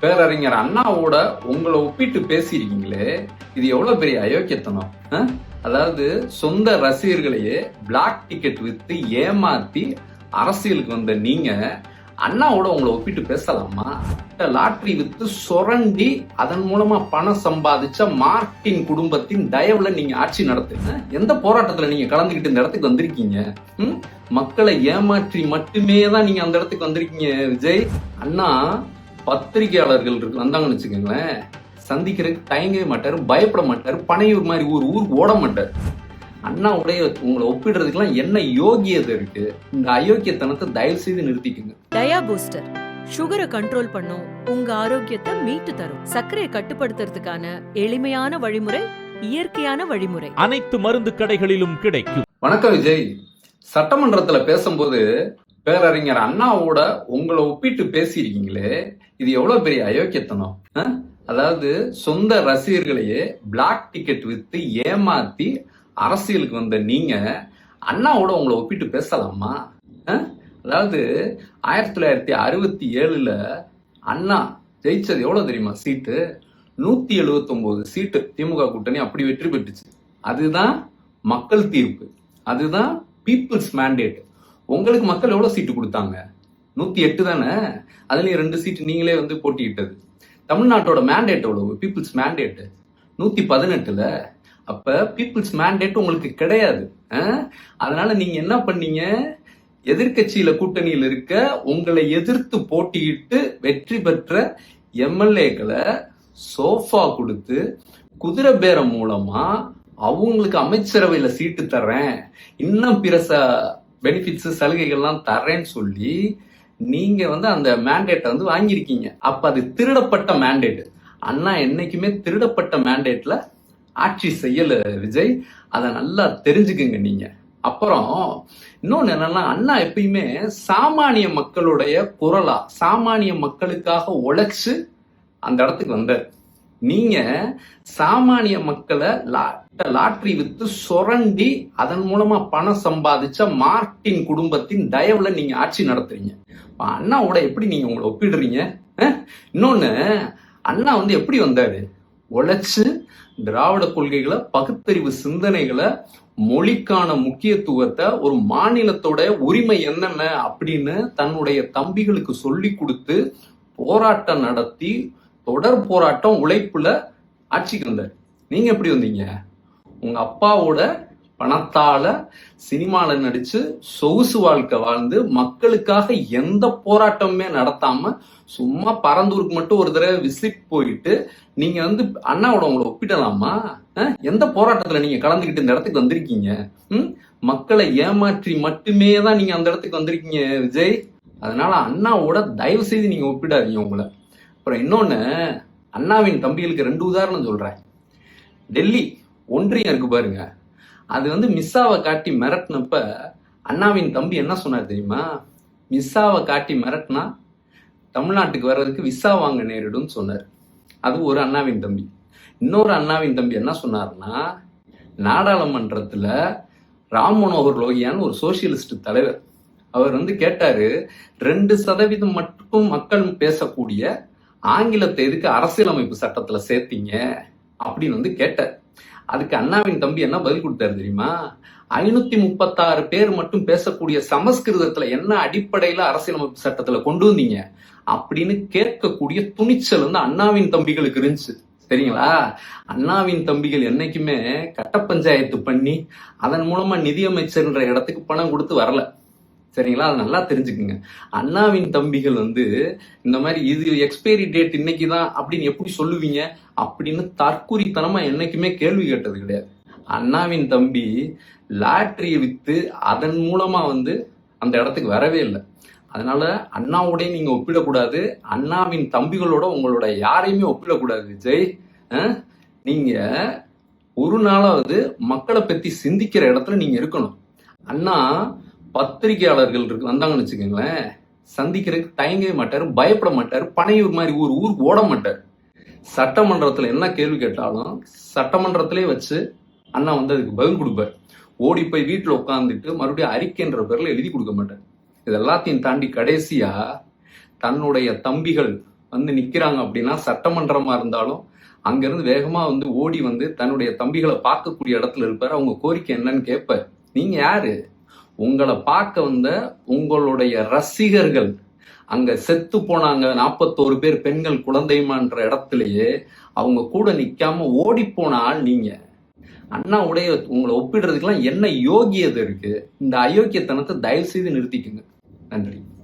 பேரறிஞர் அண்ணாவோட உங்களை ஒப்பிட்டு பேசியிருக்கீங்களே, இது எவ்வளவு பெரிய அயோக்கியத்தனம். அதாவது சொந்த ரசிகர்களையே பிளாக் டிக்கெட் வித்து ஏமாத்தி அரசியலுக்கு வந்த நீங்க அண்ணாவோட உங்களை ஒப்பிட்டு பேசலாமா? லாட்டரி வித்து சுரண்டி அதன் மூலமா பணம் சம்பாதிச்ச மார்ட்டின் குடும்பத்தின் தயவுல நீங்க ஆட்சி நடத்துங்க. எந்த போராட்டத்துல நீங்க கலந்துகிட்டு இந்த இடத்துக்கு வந்திருக்கீங்க? மக்களை ஏமாற்றி மட்டுமே தான் நீங்க அந்த இடத்துக்கு வந்திருக்கீங்க விஜய். அண்ணா பத்திரிகையாளர்கள் வந்தாங்கன்னு வச்சுக்கோங்களேன், சந்திக்கிறதுக்கு தயங்கவே மாட்டாரு, பயப்பட மாட்டாரு, பனையூர் மாதிரி ஊருக்கு ஓட மாட்டாரு. அண்ணா உடைய உங்களை ஒப்பிடுறதுக்கெல்லாம் என்ன யோகியதை இருக்கு? இந்த அயோக்கியத்தனத்தை தயவு செய்து நிறுத்திக்குங்க. டயா பூஸ்டர் சுகரை கண்ட்ரோல் பண்ணும், உங்க ஆரோக்கியத்தை மீட்டு தரும். சர்க்கரையை கட்டுப்படுத்துறதுக்கான எளிமையான வழிமுறை, இயற்கையான வழிமுறை. அனைத்து மருந்து கடைகளிலும் கிடைக்கும். வணக்கம் விஜய். சட்டமன்றத்துல பேசும்போது பேரறிஞர் அண்ணாவோட உங்களை ஒப்பிட்டு பேசியிருக்கீங்களே, இது எவ்வளவு பெரிய அயோக்கியத்தனம். அதாவது சொந்த ரசிகர்களையே பிளாக் டிக்கெட் வித்து ஏமாத்தி அரசியலுக்கு வந்த நீங்க அண்ணாவோட உங்களை ஒப்பிட்டு பேசலாமா? அதாவது 1967 அண்ணா ஜெயிச்சது எவ்வளவு தெரியுமா சீட்டு? 179 சீட்டு. திமுக கூட்டணி அப்படி வெற்றி பெற்றுச்சு. அதுதான் மக்கள் தீர்ப்பு, அதுதான் பீப்புள்ஸ் மேண்டேட். உங்களுக்கு மக்கள் எவ்வளவு சீட்டு கொடுத்தாங்க? 108 தானே. அதுலயும் 2 சீட்டு நீங்களே வந்து போட்டியிட்டது. தமிழ்நாட்டோட மேண்டேட் எவ்வளவு? Peoples mandate 118. அப்ப பீப்புள்ஸ் மேண்டேட் உங்களுக்கு கிடையாது. அதனால நீங்க என்ன பண்ணீங்க? எதிர்கட்சியில கூட்டணியில் இருக்க உங்களை எதிர்த்து போட்டியிட்டு வெற்றி பெற்ற எம்எல்ஏக்களை சோஃபா கொடுத்து குதிரை பேரம் மூலமா அவங்களுக்கு அமைச்சரவையில சீட்டு தர்றேன், இன்னும் பிற பெனிஃபிட்ஸ் சலுகைகள்லாம் தர்றேன்னு சொல்லி நீங்க வந்து அந்த மேண்டேட்டை வந்து வாங்கியிருக்கீங்க. அப்ப அது திருடப்பட்ட மேண்டேட். அண்ணா என்னைக்குமே திருடப்பட்ட மேண்டேட்ல ஆட்சி செய்யல விஜய். அதை நல்லா தெரிஞ்சுக்குங்க நீங்க. அப்புறம் இன்னொன்னு என்னன்னா, அண்ணா எப்பயுமே சாமானிய மக்களுடைய குரலா, சாமானிய மக்களுக்காக உழைச்சு அந்த இடத்துக்கு வந்தார். நீங்க சாமானிய மக்களை லாட்டரி வித்து சுரண்டி அதன் மூலமா பணம் சம்பாதிச்ச மார்ட்டின் குடும்பத்தின் தயவுல நீங்க ஆட்சி நடத்துறீங்க. அண்ணாவோட எப்படி நீங்க உங்களை ஒப்பிடுறீங்க? இன்னொன்னு, அண்ணா வந்து எப்படி வந்தாரு? உழைச்சு திராவிட கொள்கைகளை, பகுத்தறிவு சிந்தனைகளை, மொழிக்கான முக்கியத்துவத்தை, ஒரு மாநிலத்தோட உரிமை என்னென்ன அப்படின்னு தன்னுடைய தம்பிகளுக்கு சொல்லி கொடுத்து போராட்டம் நடத்தி தொடர் போராட்டம் உழைப்புல ஆட்சிக்கு வந்தார். நீங்க எப்படி வந்தீங்க? உங்க அப்பாவோட பணத்தால சினிமால நடிச்சு சொகுசு வாழ்க்கை வாழ்ந்து மக்களுக்காக எந்த போராட்டமுமே நடத்தாம சும்மா பரந்தூருக்கு மட்டும் ஒரு தடவை விசிட் போயிட்டு நீங்க வந்து அண்ணாவோட உங்களை ஒப்பிடலாமா? எந்த போராட்டத்துல நீங்க கலந்துக்கிட்டு இந்த இடத்துக்கு வந்திருக்கீங்க? மக்களை ஏமாற்றி மட்டுமே தான் நீங்க அந்த இடத்துக்கு வந்திருக்கீங்க விஜய். அதனால அண்ணாவோட தயவு செய்து நீங்க ஒப்பிடாதீங்க உங்களை. அப்புறம் இன்னொன்னு, அண்ணாவின் தம்பிகளுக்கு 2 உதாரணம் சொல்றேன். டெல்லி ஒன்றியம் இருக்கு பாருங்க, அது வந்து மிஸ்ஸாவை காட்டி மிரட்டினப்ப அண்ணாவின் தம்பி என்ன சொன்னார் தெரியுமா? மிஸ்ஸாவை காட்டி மிரட்டினா தமிழ்நாட்டுக்கு வர்றதுக்கு விசா வாங்க நேரிடும் சொன்னார். அது ஒரு அண்ணாவின் தம்பி. இன்னொரு அண்ணாவின் தம்பி என்ன சொன்னார்னா, நாடாளுமன்றத்துல ராம் மனோகர் லோகியான்னு ஒரு சோசியலிஸ்ட் தலைவர், அவர் வந்து கேட்டாரு, 2% மட்டும் மக்கள் பேசக்கூடிய ஆங்கிலத்தை எதுக்கு அரசியலமைப்பு சட்டத்துல சேர்த்தீங்க அப்படின்னு வந்து கேட்டார். அதுக்கு அண்ணாவின் தம்பி என்ன பதில் கொடுத்தாரு தெரியுமா? 536 பேர் மட்டும் பேசக்கூடிய சமஸ்கிருதத்துல என்ன அடிப்படையில அரசியலமைப்பு சட்டத்துல கொண்டு வந்தீங்க அப்படின்னு கேட்கக்கூடிய துணிச்சல் வந்து அண்ணாவின் தம்பிகளுக்கு இருந்துச்சு. சரிங்களா? அண்ணாவின் தம்பிகள் என்னைக்குமே கட்ட பஞ்சாயத்து பண்ணி அதன் மூலமா நிதியமைச்சர்ன்ற இடத்துக்கு பணம் கொடுத்து வரல. சரிங்களா? அது நல்லா தெரிஞ்சுக்குங்க. அண்ணாவின் தம்பிகள் வந்து இந்த மாதிரி இது எக்ஸ்பைரி டேட் இன்னைக்குதான் அப்படின்னு எப்படி சொல்லுவீங்க அப்படின்னு தற்குறித்தனமா என்னைக்குமே கேள்வி கேட்டது கிடையாது. அண்ணாவின் தம்பி லாட்டரியை வித்து அதன் மூலமா வந்து அந்த இடத்துக்கு வரவே இல்லை. அதனால அண்ணாவோடய நீங்க ஒப்பிடக்கூடாது, அண்ணாவின் தம்பிகளோட உங்களோட யாரையுமே ஒப்பிடக்கூடாது விஜய். நீங்க ஒரு நாளாவது மக்களை பத்தி சிந்திக்கிற இடத்துல நீங்க இருக்கணும். அண்ணா பத்திரிகையாளர்கள் வந்தாங்கன்னு வச்சுக்கோங்களேன், சந்திக்கிறதுக்கு தயங்கவே மாட்டாரு, பயப்பட மாட்டாரு, பனையூர் மாதிரி ஊருக்கு ஓட மாட்டாரு. சட்டமன்றத்துல என்ன கேள்வி கேட்டாலும் சட்டமன்றத்திலே வச்சு அண்ணா வந்து அதுக்கு பதில் கொடுப்பார். ஓடி போய் வீட்டுல உட்காந்துட்டு மறுபடியும் அறிக்கைன்ற பேர்ல எழுதி கொடுக்க மாட்டார். இது எல்லாத்தையும் தாண்டி கடைசியா தன்னுடைய தம்பிகள் வந்து நிக்கிறாங்க அப்படின்னா, சட்டமன்றமா இருந்தாலும் அங்கிருந்து வேகமா வந்து ஓடி வந்து தன்னுடைய தம்பிகளை பார்க்கக்கூடிய இடத்துல இருப்பாரு. அவங்க கோரிக்கை என்னன்னு கேட்பார். நீங்க யாரு? உங்களை பார்க்க வந்த உங்களுடைய ரசிகர்கள் அங்க செத்து போனாங்க 41 பேர் பெண்கள் குழந்தைமான்ற இடத்துலயே அவங்க கூட நிக்காம ஓடி போன ஆள் நீங்க. அண்ணாவுடைய உங்களை ஒப்பிடுறதுக்கெல்லாம் என்ன யோகியதை இருக்கு? இந்த அயோக்கியத்தனத்தை தயவு செய்து நிறுத்திக்குங்க. நன்றி.